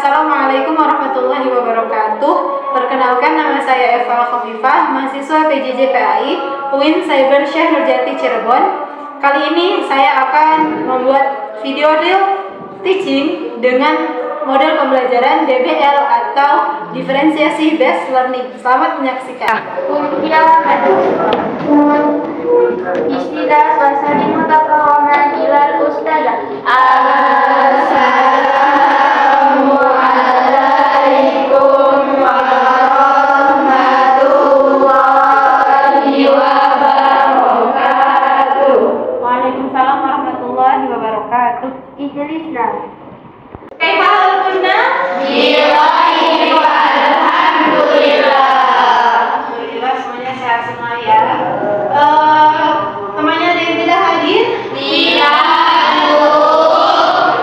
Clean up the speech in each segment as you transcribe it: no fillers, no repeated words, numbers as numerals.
Assalamualaikum warahmatullahi wabarakatuh. Perkenalkan, nama saya Eva Khofifah, mahasiswa PJJ PAI UIN Cyber Syekh Nurjati Cirebon. Kali ini saya akan membuat video reel teaching dengan model pembelajaran DBL atau Diferensiasi Based Learning. Selamat menyaksikan. Istilah bahasa di mutakaroman ilal ustazah. Assalamualaikum warahmatullahi wabarakatuh. Waalaikumsalam warahmatullahi wabarakatuh. Ijlisna. Kaifa halkunna? Billahi walhamdulillah. Alhamdulillah, semuanya sehat semua ya. Temannya ada yang tidak hadir? Tidak.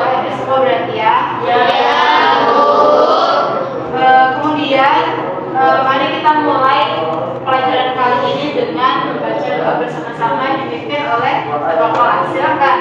Hadir semua berarti ya. Ya. Kemudian mari kita mulai pelajaran kali ini dengan membaca doa bersama-sama dipimpin oleh Bapak kelas. Silakan.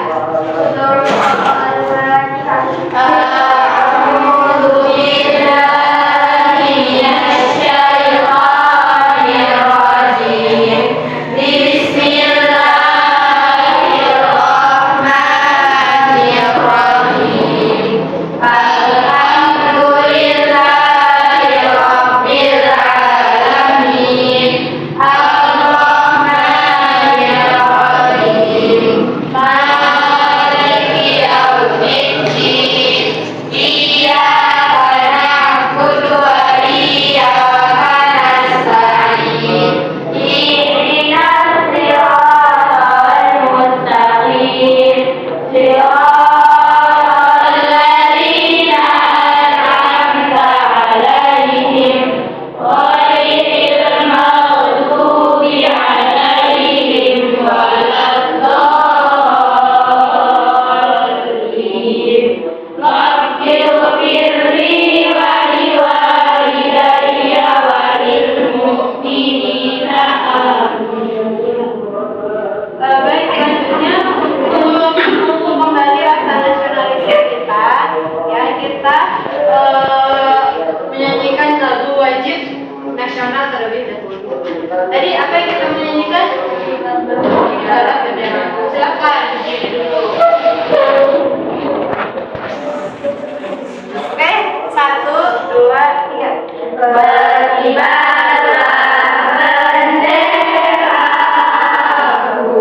Menyanyikan lagu wajib nasional terlebih dahulu. Tadi apa yang kita menyanyikan? Adalah bendera. Silakan berdiri dulu. Oke, 1, 2, 3. Berkibarlah benderaku,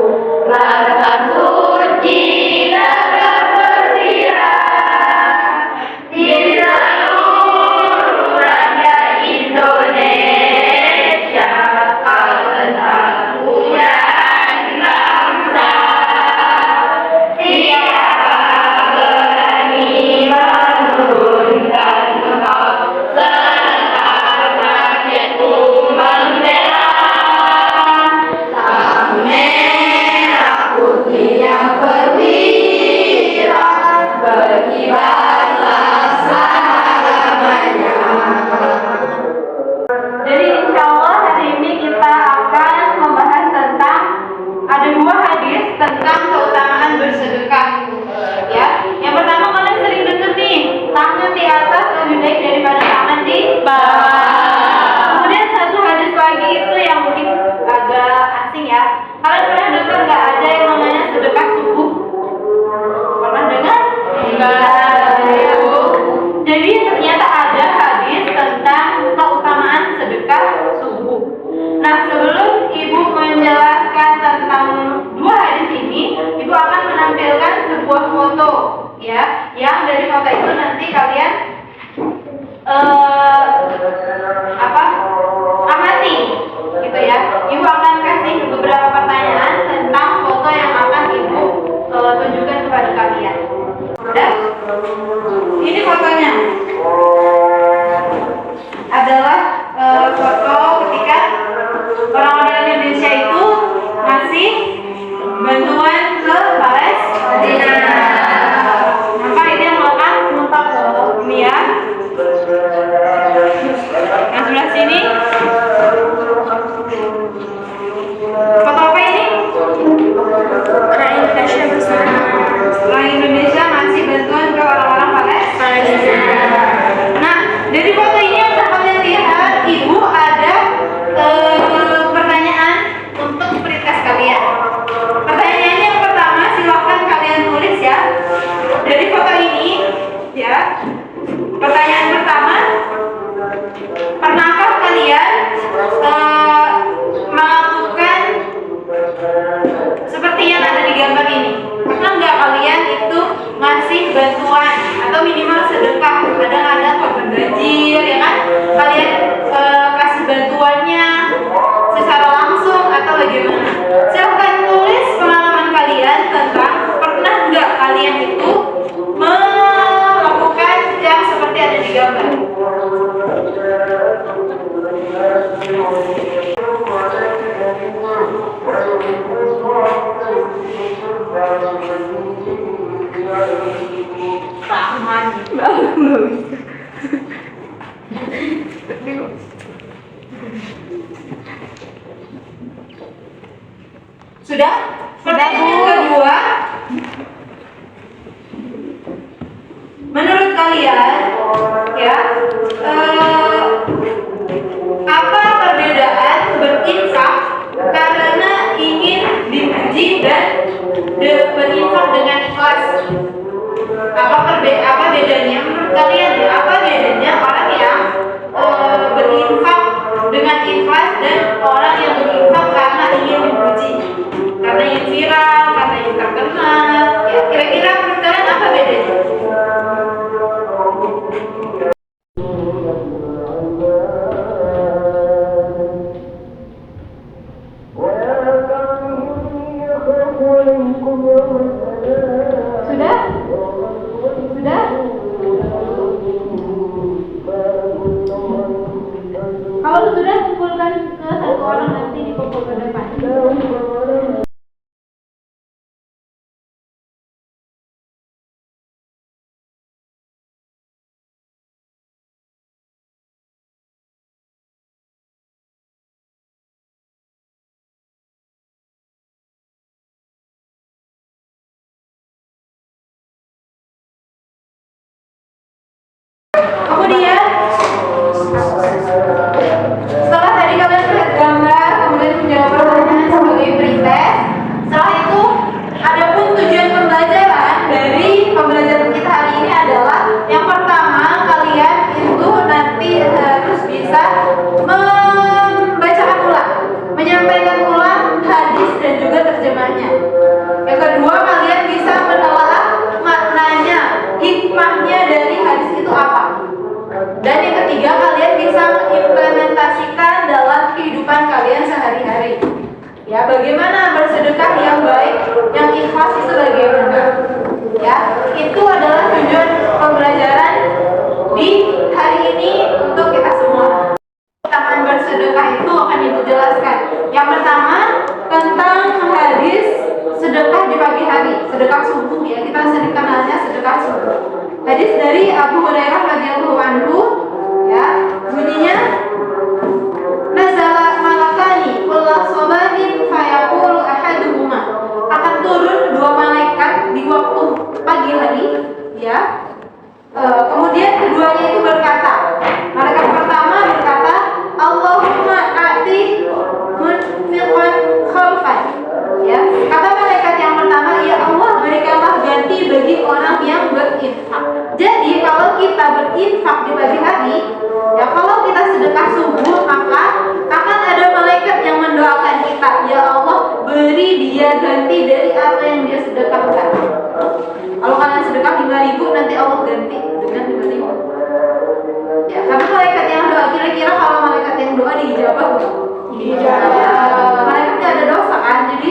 langkah suci negara bersirat di seluruh rakyat Indonesia, ketakburan bangsa. Siapa berani menurunkan engkau serta rakyatku membela? Sang merah putih yang perwira, berkibarlah selamanya. Jadi insya Allah hari ini kita akan membahas tentang ada 2 hadis tentang keutamaan bersedekah. Ya, yang pertama kalian sering dengar nih, tangan di atas lebih baik daripada tangan di bawah. Kemudian satu hadis lagi itu yang mungkin agak asing ya. Kalian pernah dengar nggak ada yang namanya sedekah subuh? Pernah dengar? Enggak. Jadi ternyata ada hadis tentang keutamaan sedekah subuh. Nah, sebelum Ibu menjelaskan tentang 2 hadis ini, Ibu akan menampilkan sebuah foto, ya, yang dari foto itu nanti kalian amati, gitu ya. Ibu akan kasih beberapa pertanyaan tentang foto yang akan Ibu tunjukkan kepada kalian. Udah? Ini fotonya adalah foto ketika orang-orang Indonesia itu ngasih bantuan ke Palestina. Maka ini yang melakukan untuk dunia. dari gambar. Rahman. Sudah? Pertanyaan yang kedua, menurut kalian, ya, apa perbedaan berinfak karena ingin dipuji dan berinfak dengan ikhlas? Apa bedanya menurut kalian? Apa bedanya orang yang berinfak dengan ikhlas dan orang yang berinfak karena ingin dipuji, karena ingin viral, karena ingin terkenal? Ya, kira-kira menurut kalian apa bedanya? Sudah? Sudah? Kalau sudah, kumpulkan ke satu orang, nanti dikumpul ke depan. Kemudian setelah tadi kalian melihat gambar, kemudian menjawab pertanyaan sebagai pretest. Setelah itu, adapun tujuan pembelajaran dari pembelajaran kita hari ini adalah yang pertama, kalian itu nanti harus bisa membacakan ulang, menyampaikan ulang hadis dan juga terjemahnya. Yang kedua, kalian bisa menelaah maknanya, hikmahnya dari hadis itu apa. Dan yang ketiga, kalian bisa mengimplementasikan dalam kehidupan kalian sehari-hari. Ya, bagaimana bersedekah yang baik, yang ikhlas itu bagaimana? Ya, itu adalah tujuan pembelajaran di hari ini untuk kita semua. Keutamaan bersedekah itu akan Ibu jelaskan. Yang pertama, tentang hadis sedekah di pagi hari, sedekah subuh, ya, kita sering kenalnya sedekah subuh. Hadis dari Abu Hurairah radhiyallahu anhu, ya, bunyinya, nazala malakani kullu sabahin fayaqulu ahaduhuma, akan turun dua malaikat di waktu pagi hari, ya. Kemudian keduanya itu berkata, malaikat pertama berkata, Allahumma a'ti munfiqan khalfan, ya. Kata malaikat yang pertama, ya Allah, berikanlah ganti bagi orang yang berinfak. Jadi kalau kita berinfak di pagi hari, ya, kalau kita sedekah subuh, maka akan ada malaikat yang mendoakan kita, ya Allah, beri dia ganti dari apa yang dia sedekahkan. Kalau kalian sedekah 5.000, nanti Allah ganti dengan 5.000. Ya, tapi malaikat yang doa, kira-kira kalau malaikat yang doa diijabah? Dijabah. Malaikat tidak ada dosa kan? Jadi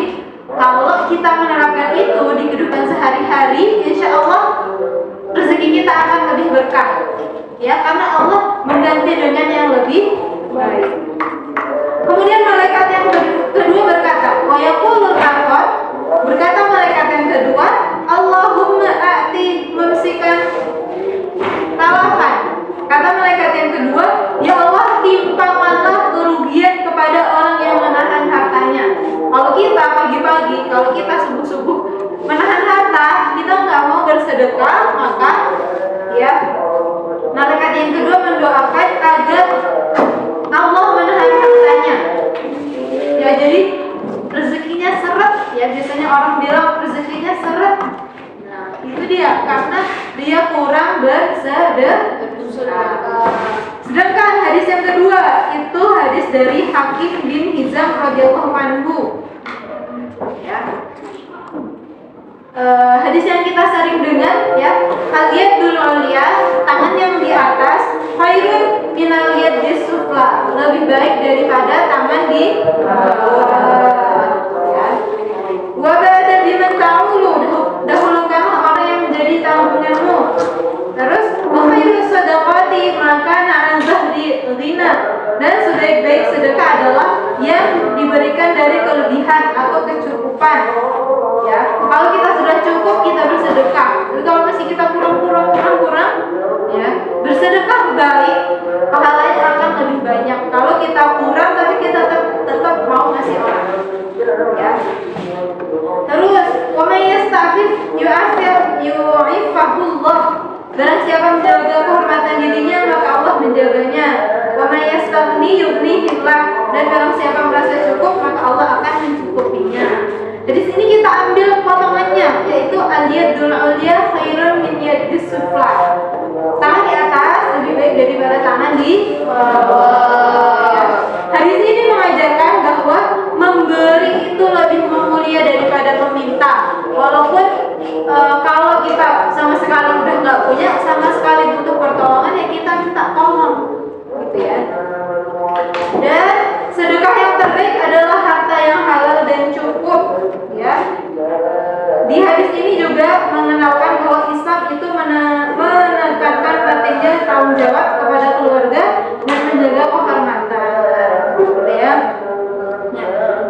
kalau kita menerapkan itu di kehidupan sehari-hari, insya Allah rezeki kita akan lebih berkah, ya, karena Allah mengganti dengan yang lebih baik. Kemudian malaikat yang kedua berkata, wa yaqulul akhar, berkata malaikat yang kedua, Allahumma a'ti mumsikan talafan. Kata malaikat yang kedua, ya Allah, timpakanlah kerugian kepada orang yang menahan hartanya. Kalau kita pagi-pagi, kalau kita subuh-subuh menahan harta, kita nggak mau bersedekah, maka, ya, malaikat yang kedua mendoakan agar Allah menahan hartanya. Ya, jadi rezekinya seret, ya, biasanya orang bilang rezekinya seret. Nah, itu dia, karena dia kurang bersedekah. Sedangkan hadis yang kedua itu hadis dari Hakim bin Hizam radhiyallahu anhu, ya. Hadis yang kita sering dengar, ya, al-yadul ulya, tangan yang di atas, khairun minal yadis sufla, lebih baik daripada tangan di bawah, ya. Wa ba'da biman ta'ulu, dahulukanlah orang yang menjadi tanggunganmu. Terus wa khairus sadaqati Dan sebaik-baik sedekah adalah yang diberikan dari kelebihan atau kecukupan. Ya, kalau kita sudah cukup kita bersedekah. Jadi kalau masih kita kurang, ya bersedekah baik, pahalanya akan lebih banyak. Kalau kita kurang tapi kita tetap mau ngasih orang. Ya. Terus, wa may yasta'fif yu'ifahullah. Barang siapa menjaga kehormatan dirinya maka Allah menjaganya. Wa may yastaghni yughnihillah. Dan barang siapa merasa cukup maka Allah akan mencukupinya. Dari sini kita ambil potongannya, yaitu al-yadul ulya khairun min yadis sufla. Tangan di atas lebih baik daripada tangan di bawah. Ya. Hadis ini mengajarkan bahwa memberi itu lebih mulia daripada meminta. Walaupun kalau kita sama sekali udah nggak punya, sama sekali butuh pertolongan, ya kita minta tolong, gitu ya. Dan sedekah yang terbaik adalah harta yang halal dan cukup, ya. Di hadis ini juga mengenalkan bahwa Islam itu menekankan pentingnya tanggung jawab kepada keluarga dan menjaga kehormatan, ya.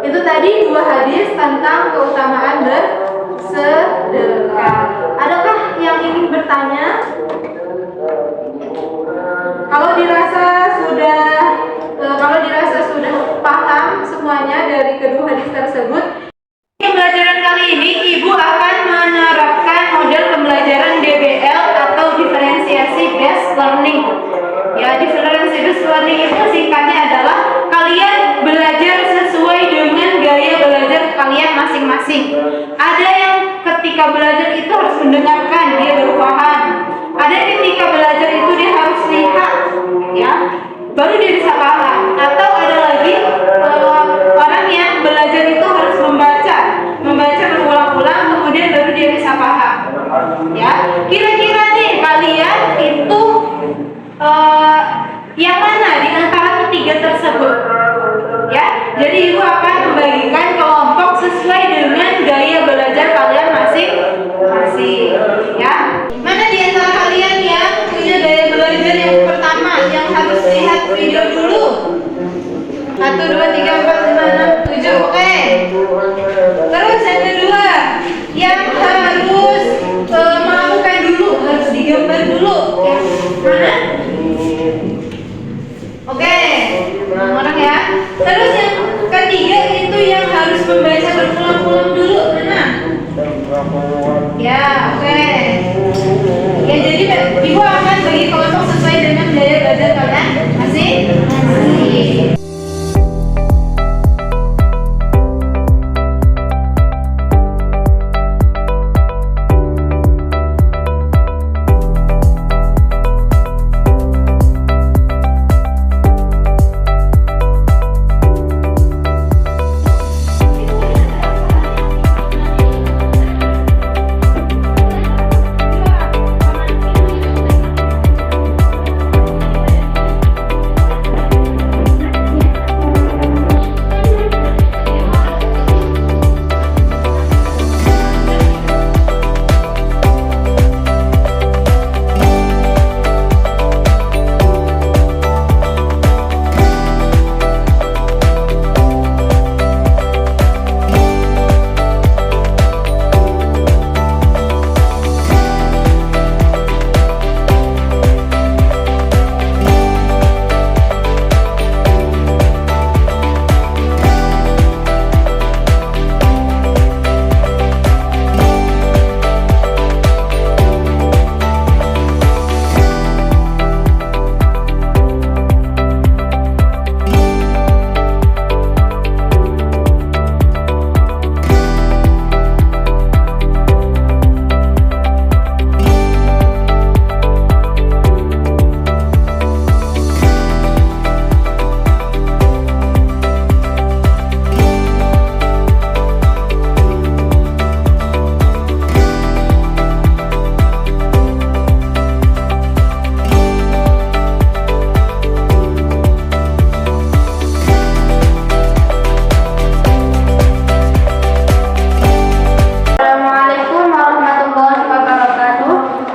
Itu tadi 2 hadis tentang keutamaan bersedekah. Adakah yang ingin bertanya? Kalau dirasa sudah paham semuanya dari kedua hadis tersebut, pembelajaran kali ini Ibu akan menerapkan model pembelajaran DBL atau diferensiasi based learning. Ya, diferensiasi based learning itu singkatnya adalah kalian belajar sesuai dengan gaya belajar kalian masing-masing. Ada yang ketika belajar itu harus mendengarkan, dia baru paham. Ada yang ketika belajar itu dia harus lihat, ya, baru dia bisa paham. Atau ada lagi orang yang belajar itu harus membaca berulang-ulang, kemudian baru dia bisa paham. Ya, kira-kira nih kalian itu yang mana di antara ketiga tersebut? Ya, jadi Ibu akan membagikan kelompok sesuai dengan gaya belajar kalian masing-masing. Ya, mana di antara kalian yang punya gaya belajar yang pertama yang harus lihat video dulu? 1, 2, 3, 4, 5, 6, 7, oke. Terus yang kedua, yang harus melakukan dulu, harus digambar dulu. Ya, mana? Oke, orang ya. Terus yang ketiga itu yang harus membaca berulang-ulang dulu, mana? Ya, oke. Ya, jadi Ibu akan bagi kelompok sesuai dengan gaya belajar kalian masing-masing.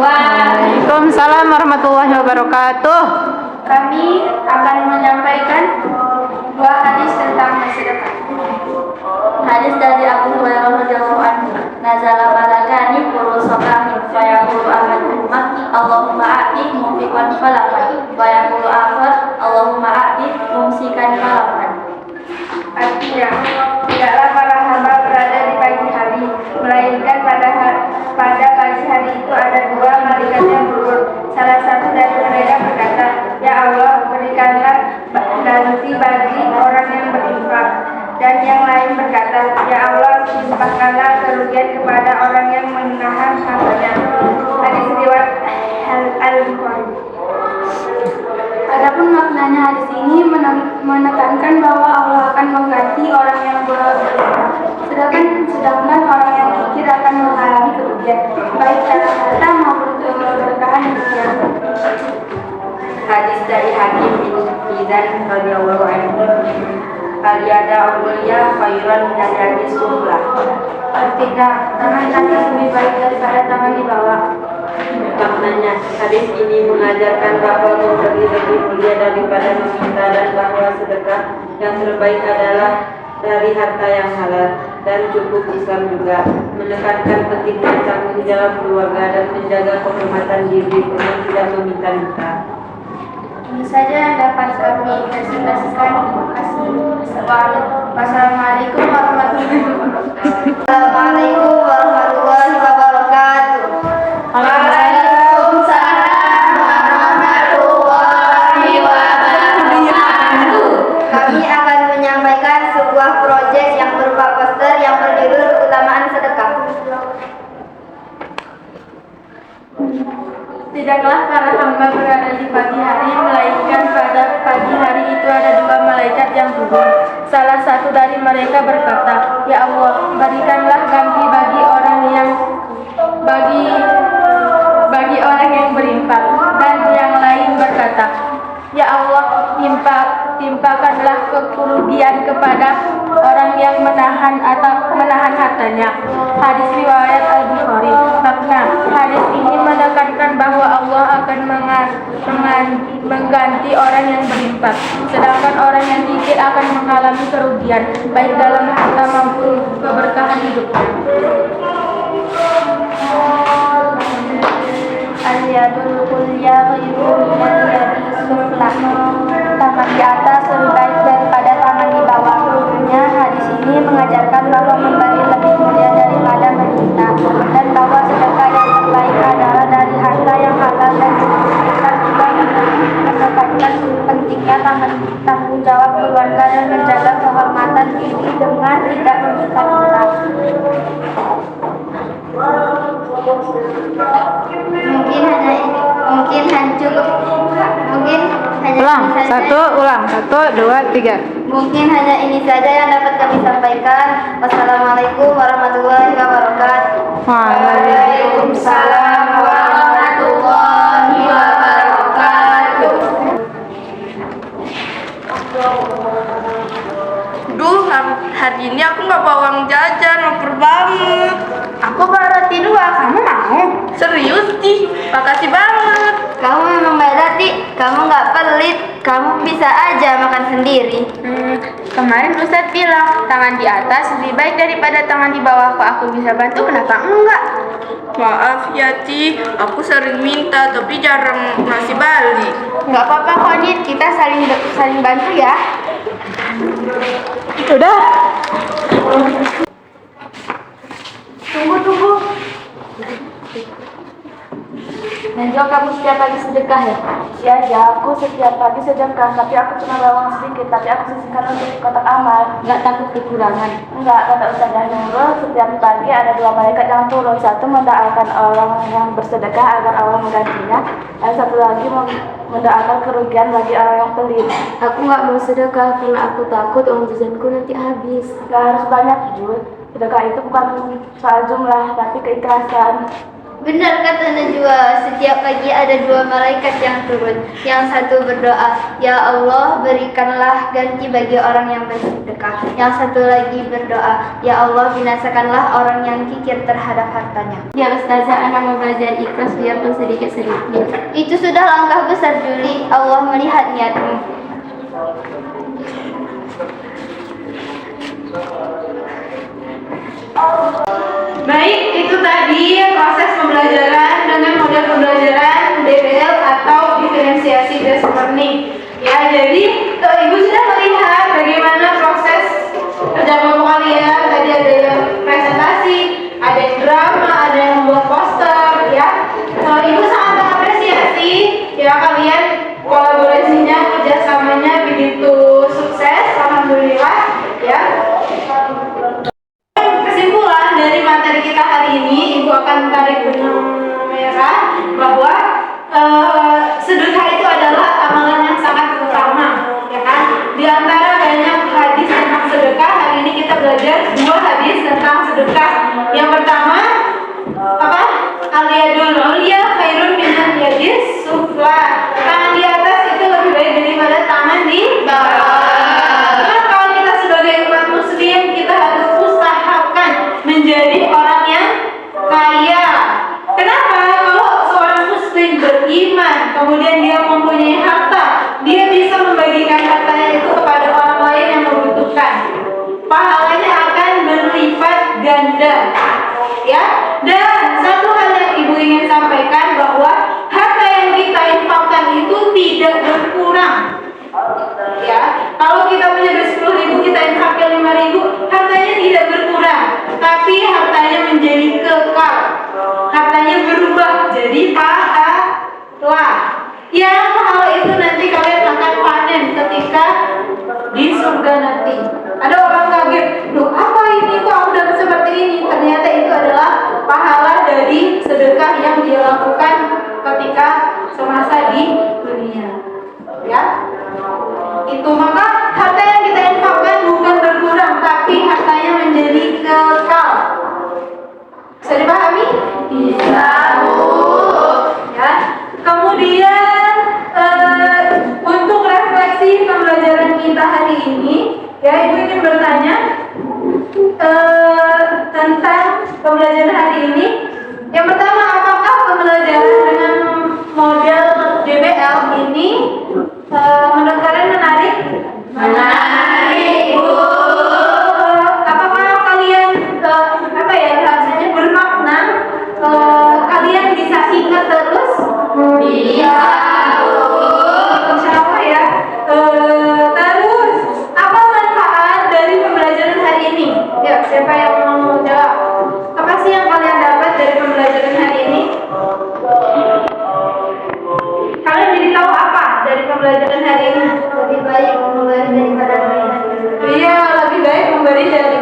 Waalaikumsalam warahmatullahi wabarakatuh. Kami akan menyampaikan dua hadis tentang bersedekah. Hadis dari Abu Hurairah radhiyallahu anhu, nazala malakani furusakan fa yaqulu ahaduhuma Allahumma a'ti mumfiqan falaqan wa yaqulu akhar Allahumma a'ti mumsikan falaqan. Artinya, tidaklah para hamba berada di pagi hari, melainkan pada pagi hari itu ada dua malaikat yang turun. Salah satu dari mereka berkata, Ya Allah, berikanlah ganti bagi orang yang berinfak. Dan yang lain berkata, Ya Allah, limpahkanlah kerugian kepada orang yang menahan hartanya. Hadis riwayat Al-Bukhari. Adapun maknanya hadis ini menekankan bahwa Allah akan mengganti orang yang berinfak, sedangkan orang yang kikir akan mengalami kerugian, baik dalam harta maupun keberkahan dunia. Hadis dari Hakim bin Hizam radhiyallahu anhu, Aliyada awliya khairan minal yadi sufla. Artinya, tangan kanan lebih baik daripada tangan di bawah. Maknanya, hadis ini mengajarkan bahwa memberi lebih mulia daripada meminta dan bahwa sedekah yang terbaik adalah dari harta yang halal dan cukup. Islam juga menekankan pentingnya tanggung jawab keluarga dan menjaga kehormatan diri dengan tidak meminta-minta. Ini saja yang dapat kami presentasikan. Terima kasih. Wassalamualaikum warahmatullahi wabarakatuh. Assalamualaikum warahmatullahi wabarakatuh. Waalaikumsalam warahmatullahi wabarakatuh. Kami akan menyampaikan sebuah proyek yang berupa poster yang berjudul Keutamaan Sedekah. Tidaklah para hamba berada di pagi hari, melainkan pada pagi hari itu ada dua malaikat yang turun. Salah satu dari mereka berkata, Ya Allah, berikanlah ganti bagi orang yang berinfak. Dan yang lain berkata, Ya Allah, timpakanlah kerugian kepada orang yang menahan hartanya. Hadis riwayat Al-Bukhari. Makna hadis ini menekankan bahwa Allah akan mengganti orang yang berinfak, sedangkan orang yang kikir akan mengalami kerugian, baik dalam harta maupun keberkahan hidupnya. Al-yadul ulya khairu minal yadi sufla. Tangan di atas lebih baik daripada tangan di bawah. Artinya, hadis ini mengajarkan bahwa memberi lebih mulia daripada meminta, dan bahwa sedekah yang terbaik adalah dari harta yang halal dan cukup. Islam juga menekankan pentingnya tanggung jawab keluarga dan menjaga kehormatan diri dengan tidak meminta-minta. Ulang, 1, 2, 3. Mungkin hanya ini saja yang dapat kami sampaikan. Wassalamualaikum warahmatullahi wabarakatuh. Waalaikumsalam warahmatullahi wabarakatuh. Duh, hari ini aku nggak bawa uang jajan, lapar banget. Aku bawa roti 2, kamu mau? Serius, Ti? Makasih banget. Kamu memang baik hati, kamu nggak pelit, kamu bisa aja makan sendiri. Kemarin Ustadz bilang tangan di atas lebih baik daripada tangan di bawah. Kok aku bisa bantu, kenapa enggak? Maaf ya, Ti, aku sering minta tapi jarang ngasih balik. Nggak apa-apa kok, Nit, kita saling bantu ya. Udah. Tunggu. Najwa, kamu setiap pagi sedekah ya? Iya, aku setiap pagi sedekah, tapi aku cuma bawa uang sedikit, tapi aku sisihkan untuk kotak amal. Nggak takut kekurangan? Enggak, kata Ustazah Nurul, setiap pagi ada 2 malaikat yang turun. Satu mendoakan orang yang bersedekah agar Allah menggantinya, dan satu lagi mendoakan kerugian bagi orang yang pelit. Aku nggak mau sedekah karena aku takut uang jajanku nanti habis. Gak harus banyak, Jul. Sedekah itu bukan soal jumlah, tapi keikhlasan. Benar kata Najwa, setiap pagi ada 2 malaikat yang turun. Yang satu berdoa, Ya Allah, berikanlah ganti bagi orang yang bersedekah. Yang satu lagi berdoa, Ya Allah, binasakanlah orang yang kikir terhadap hartanya. Ya Ustazah, anak mau belajar ikhlas biarpun sedikit-sedikit. Itu sudah langkah besar, Juli. Allah melihat jahat niatmu. Baik, itu tadi proses pembelajaran dengan model pembelajaran DBL atau diferensiasi based learning. Ya, jadi Ibu sudah melihat bagaimana proses kerja kelompok kalian. Tadi ada yang presentasi, ada yang drama, ada yang membuat poster, ya. Ibu sangat mengapresiasi ya kalian kolaborasinya, kerjasamanya begitu sukses, alhamdulillah, ya. Kesimpulan dari materi kita hari ini, Ibu akan tarik benang merah bahwa sedekah itu adalah amalan yang sangat utama, ya kan? Di antara banyak hadis tentang sedekah, hari ini kita belajar 2 hadis tentang sedekah. Yang pertama, apa? Al-yadul ulya khairun minal yadis sufla. Tangan di atas itu lebih baik daripada tangan di bawah. Nah, kalau kita sebagai umat muslim, kita harus usahakan menjadi orang yang kaya. Kenapa? Kalau seorang muslim beriman, kemudian dia mempunyai harta, dia bisa membagikan hartanya itu kepada orang lain yang membutuhkan. Pahalanya akan berlipat ganda. Ya, dan satu hal yang Ibu ingin sampaikan bahwa harta yang kita infakkan itu tidak berkurang. Ya, kalau kita punya 10.000, kita infakkan 5.000, hartanya tidak berkurang, tapi hartanya menjadi kekal. Hartanya berubah jadi pahala. Yang pahala itu nanti kalian akan panen ketika di surga nanti. Ada orang kaget, loh apa ini kok udah seperti ini? Ternyata itu adalah pahala dari sedekah yang dia lakukan ketika semasa di dunia. Ya, itu maka harta yang kita infakkan bukan berkurang, tapi hartanya menjadi kekal. Bisa dipahami? Bisa, Bu. Ya. Kemudian untuk refleksi pembelajaran kita hari ini, ya Ibu ingin bertanya tentang pembelajaran hari ini. Yang pertama, apakah pembelajaran dengan model DBL ini menurut kalian menarik? Menarik, Bu. Apakah kalian rasanya bermakna? Kalian bisa ingat terus? Bisa, Bu. Insya Allah ya. Terus, apa manfaat dari pembelajaran hari ini? Ya, siapa yang mau jawab? Apa sih yang kalian dapat dari pembelajaran hari ini? Kalian jadi tahu apa dari pembelajaran hari ini? Lebih baik memberi daripada memberi. Iya, lebih baik memberi daripada